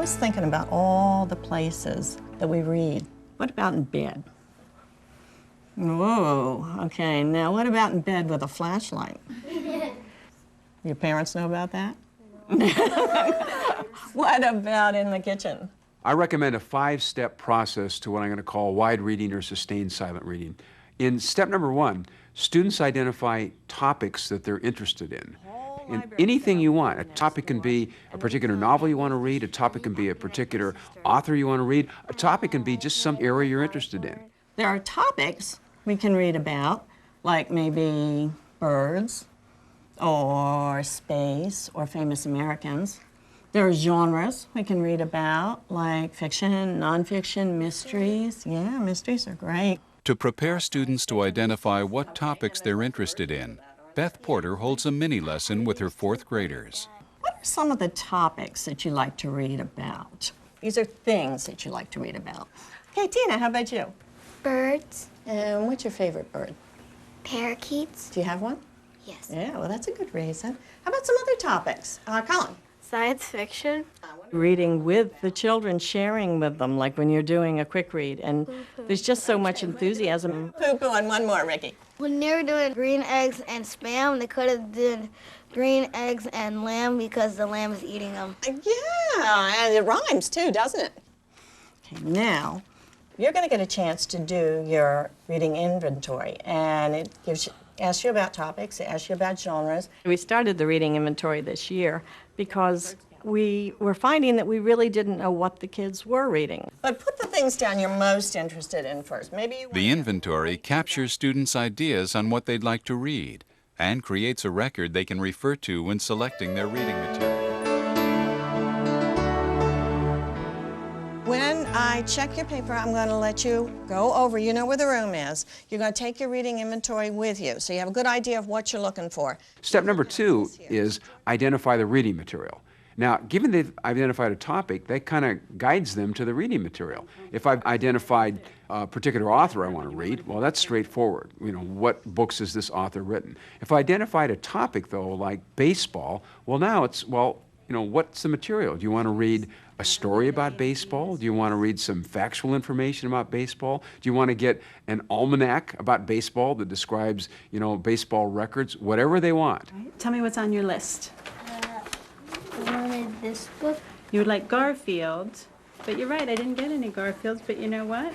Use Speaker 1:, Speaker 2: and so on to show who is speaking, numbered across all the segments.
Speaker 1: was thinking about all the places that we read. What about in bed? Whoa, okay, now what about in bed with a flashlight? Your parents know about that? What about in the kitchen?
Speaker 2: I recommend a 5-step process to what I'm going to call wide reading or sustained silent reading. In step number 1, students identify topics that they're interested in. And anything you want. A topic can be a particular novel you want to read, a topic can be a particular author you want to read, a topic can be just some area you're interested in.
Speaker 1: There are topics we can read about, like maybe birds, or space, or famous Americans. There are genres we can read about, like fiction, nonfiction, mysteries. Yeah, mysteries are great.
Speaker 3: To prepare students to identify what topics they're interested in, Beth Porter holds a mini lesson with her 4th graders.
Speaker 1: What are some of the topics that you like to read about? These are things that you like to read about. Okay, Tina, how about you?
Speaker 4: Birds.
Speaker 1: And what's your favorite bird?
Speaker 4: Parakeets.
Speaker 1: Do you have one?
Speaker 4: Yes.
Speaker 1: Yeah, well, that's a good reason. How about some other topics? Colin?
Speaker 4: Science fiction.
Speaker 1: Reading with the children, sharing with them, like when you're doing a quick read, and there's just so much enthusiasm. Poo-poo, and one more, Ricky.
Speaker 4: When they were doing green eggs and Spam, they could have done green eggs and lamb because the lamb is eating them.
Speaker 1: Yeah, and it rhymes too, doesn't it? Okay, now, you're going to get a chance to do your reading inventory, and it asks you about topics, it asks you about genres. We started the reading inventory this year because we were finding that we really didn't know what the kids were reading. But put the things down you're most interested in first. Maybe you
Speaker 3: The inventory captures students' ideas on what they'd like to read and creates a record they can refer to when selecting their reading material.
Speaker 1: When I check your paper, I'm going to let you go over. You know where the room is. You're going to take your reading inventory with you, so you have a good idea of what you're looking for.
Speaker 2: Step number 2 is identify the reading material. Now, given they've identified a topic, that kind of guides them to the reading material. If I've identified a particular author I want to read, well, that's straightforward. You know, what books has this author written? If I identified a topic, though, like baseball, well, now it's, well, you know, what's the material? Do you want to read a story about baseball? Do you want to read some factual information about baseball? Do you want to get an almanac about baseball that describes, you know, baseball records? Whatever they want.
Speaker 5: Tell me what's on your list.
Speaker 4: I wanted this book.
Speaker 5: You would like Garfield, but you're right, I didn't get any Garfields, but you know what?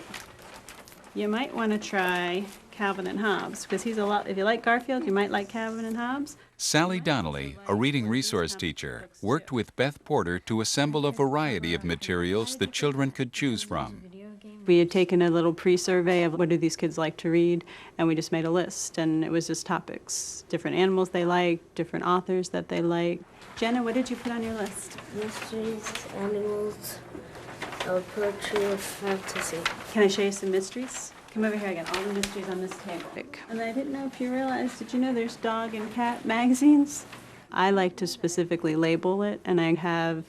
Speaker 5: You might want to try Calvin and Hobbes, because he's a lot, if you like Garfield, you might like Calvin and Hobbes.
Speaker 3: Sally Donnelly, a reading resource teacher, worked with Beth Porter to assemble a variety of materials that children could choose from.
Speaker 5: We had taken a little pre-survey of what do these kids like to read, and we just made a list, and it was just topics. Different animals they like, different authors that they like. Jenna, what did you put on your list?
Speaker 4: Mysteries, animals, poetry, fantasy.
Speaker 5: Can I show you some mysteries? Come over here, I got all the mysteries on this table. And I didn't know if you realized, did you know there's dog and cat magazines? I like to specifically label it, and I have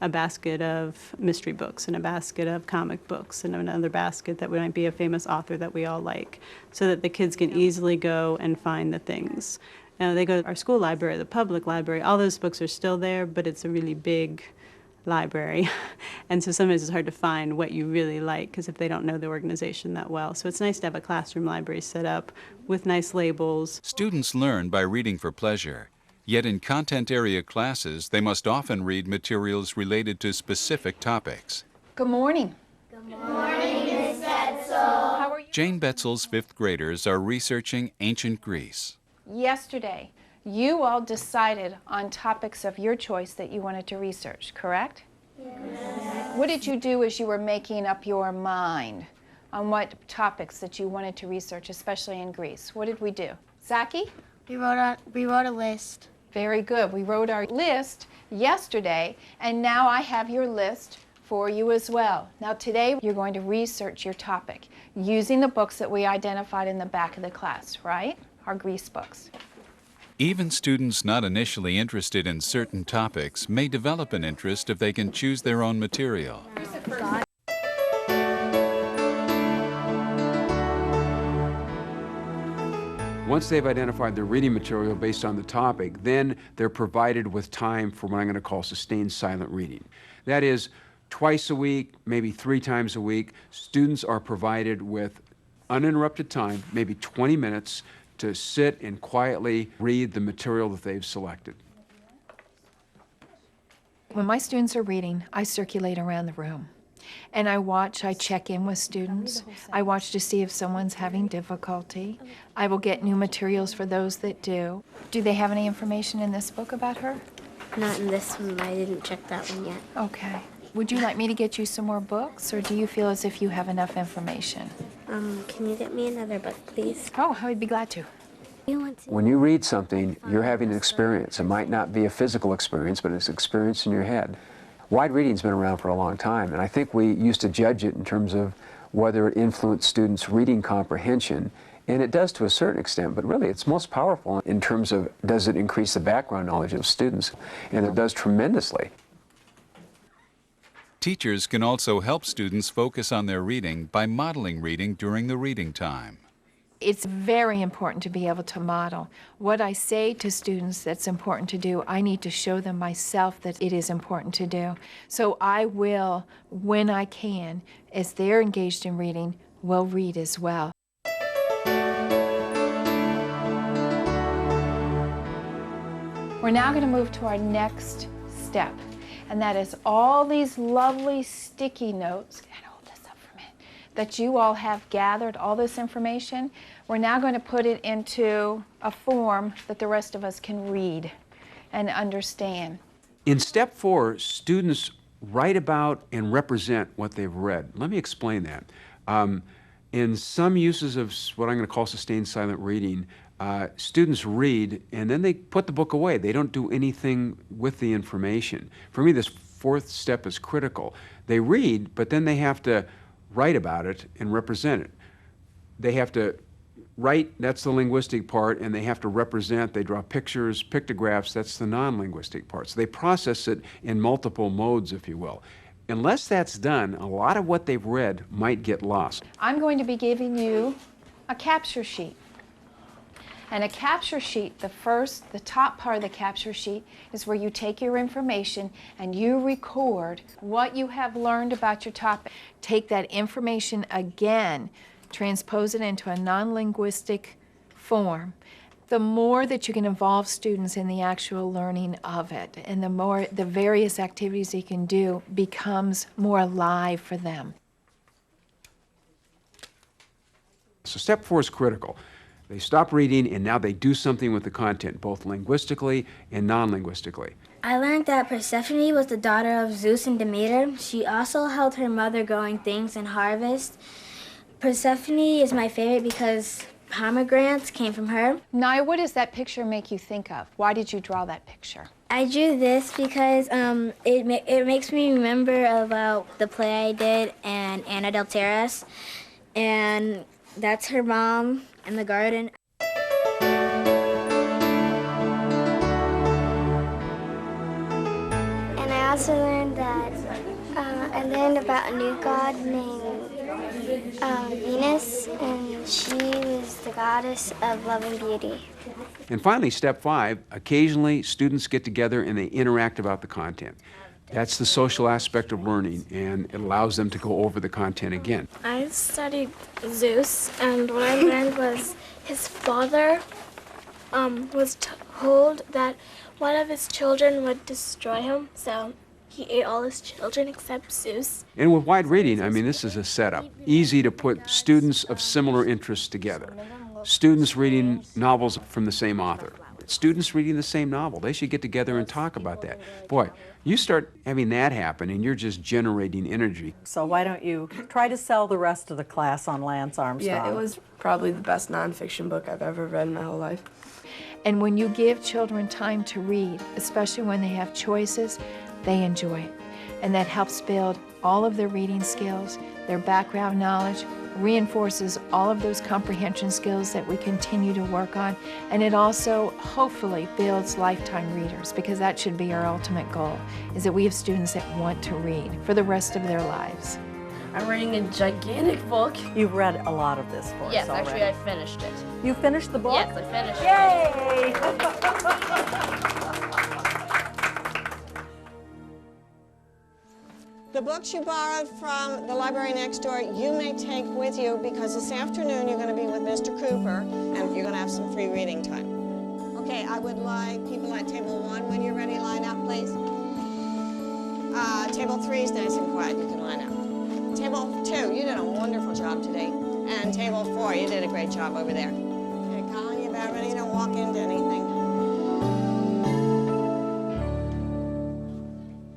Speaker 5: a basket of mystery books and a basket of comic books and another basket that might be a famous author that we all like, so that the kids can easily go and find the things. They go to our school library, the public library, all those books are still there, but it's a really big library. And so sometimes it's hard to find what you really like, because if they don't know the organization that well. So it's nice to have a classroom library set up with nice labels.
Speaker 3: Students learn by reading for pleasure. Yet in content area classes, they must often read materials related to specific topics.
Speaker 6: Good morning.
Speaker 4: Good morning, Miss Betzel.
Speaker 6: How are you?
Speaker 3: Jane Betzel's 5th graders are researching ancient Greece.
Speaker 6: Yesterday, you all decided on topics of your choice that you wanted to research, correct? Yes. What did you do as you were making up your mind on what topics that you wanted to research, especially in Greece? What did we do? Zaki?
Speaker 4: We wrote a list.
Speaker 6: Very good. We wrote our list yesterday, and now I have your list for you as well. Now today you're going to research your topic using the books that we identified in the back of the class, right? Our Greece books.
Speaker 3: Even students not initially interested in certain topics may develop an interest if they can choose their own material.
Speaker 2: Once they've identified their reading material based on the topic, then they're provided with time for what I'm going to call sustained silent reading. That is, twice a week, maybe 3 times a week, students are provided with uninterrupted time, maybe 20 minutes, to sit and quietly read the material that they've selected.
Speaker 6: When my students are reading, I circulate around the room. And I check in with students. I watch to see if someone's having difficulty. I will get new materials for those that do. Do they have any information in this book about her?
Speaker 4: Not in this one. I didn't check that one yet.
Speaker 6: Okay. Would you like me to get you some more books, or do you feel as if you have enough information?
Speaker 4: Can you get me another book, please?
Speaker 6: Oh, I would be glad to.
Speaker 2: When you read something, you're having an experience. It might not be a physical experience, but it's an experience in your head. Wide reading's been around for a long time, and I think we used to judge it in terms of whether it influenced students' reading comprehension, and it does to a certain extent, but really it's most powerful in terms of does it increase the background knowledge of students, and it does tremendously.
Speaker 3: Teachers can also help students focus on their reading by modeling reading during the reading time.
Speaker 6: It's very important to be able to model. What I say to students that's important to do, I need to show them myself that it is important to do. So I will, when I can, as they're engaged in reading, will read as well. We're now going to move to our next step, and that is all these lovely sticky notes. That you all have gathered, all this information, we're now going to put it into a form that the rest of us can read and understand.
Speaker 2: In step 4, students write about and represent what they've read. Let me explain that. In some uses of what I'm going to call sustained silent reading, students read and then they put the book away. They don't do anything with the information. For me, this 4th step is critical. They read, but then they have to write about it and represent it. They have to write, that's the linguistic part, and they have to represent, they draw pictures, pictographs, that's the non-linguistic part. So they process it in multiple modes, if you will. Unless that's done, a lot of what they've read might get lost.
Speaker 6: I'm going to be giving you a capture sheet. And a capture sheet, the top part of the capture sheet is where you take your information and you record what you have learned about your topic. Take that information again, transpose it into a non-linguistic form. The more that you can involve students in the actual learning of it, and the more the various activities you can do becomes more alive for them.
Speaker 2: So step 4 is critical. They stop reading and now they do something with the content, both linguistically and non-linguistically.
Speaker 7: I learned that Persephone was the daughter of Zeus and Demeter. She also helped her mother growing things in harvest. Persephone is my favorite because pomegranates came from her.
Speaker 6: Naya, what does that picture make you think of? Why did you draw that picture?
Speaker 7: I drew this because it makes me remember about the play I did and Anna del Terras, and that's her mom in the garden.
Speaker 8: And I also learned that I learned about a new god named Venus, and she was the goddess of love and beauty.
Speaker 2: And finally, step 5, occasionally students get together and they interact about the content. That's the social aspect of learning, and it allows them to go over the content again.
Speaker 8: I studied Zeus, and what I learned was his father was told that one of his children would destroy him, so he ate all his children except Zeus.
Speaker 2: And with wide reading, I mean, this is a setup. Easy to put students of similar interests together. Students reading novels from the same author. Students reading the same novel. They should get together and talk about that. Boy, you start having that happen and you're just generating energy.
Speaker 9: So why don't you try to sell the rest of the class on Lance Armstrong?
Speaker 10: Yeah, it was probably the best nonfiction book I've ever read in my whole life.
Speaker 6: And when you give children time to read, especially when they have choices, they enjoy it. And that helps build all of their reading skills, their background knowledge, reinforces all of those comprehension skills that we continue to work on, and it also hopefully builds lifetime readers, because that should be our ultimate goal, is that we have students that want to read for the rest of their lives.
Speaker 10: I'm reading a gigantic book.
Speaker 9: You've read a lot of this for
Speaker 10: Yes,
Speaker 9: us already.
Speaker 10: actually I finished it.
Speaker 9: You finished the book?
Speaker 10: Yes, I finished it.
Speaker 9: Yay!
Speaker 1: The books you borrowed from the library next door, you may take with you because this afternoon you're going to be with Mr. Cooper and you're going to have some free reading time. Okay, I would like people at table 1, when you're ready, line up, please. Table 3 is nice and quiet, you can line up. Table 2, you did a wonderful job today. And table 4, you did a great job over there. Okay, Colin, you about ready to walk into anything?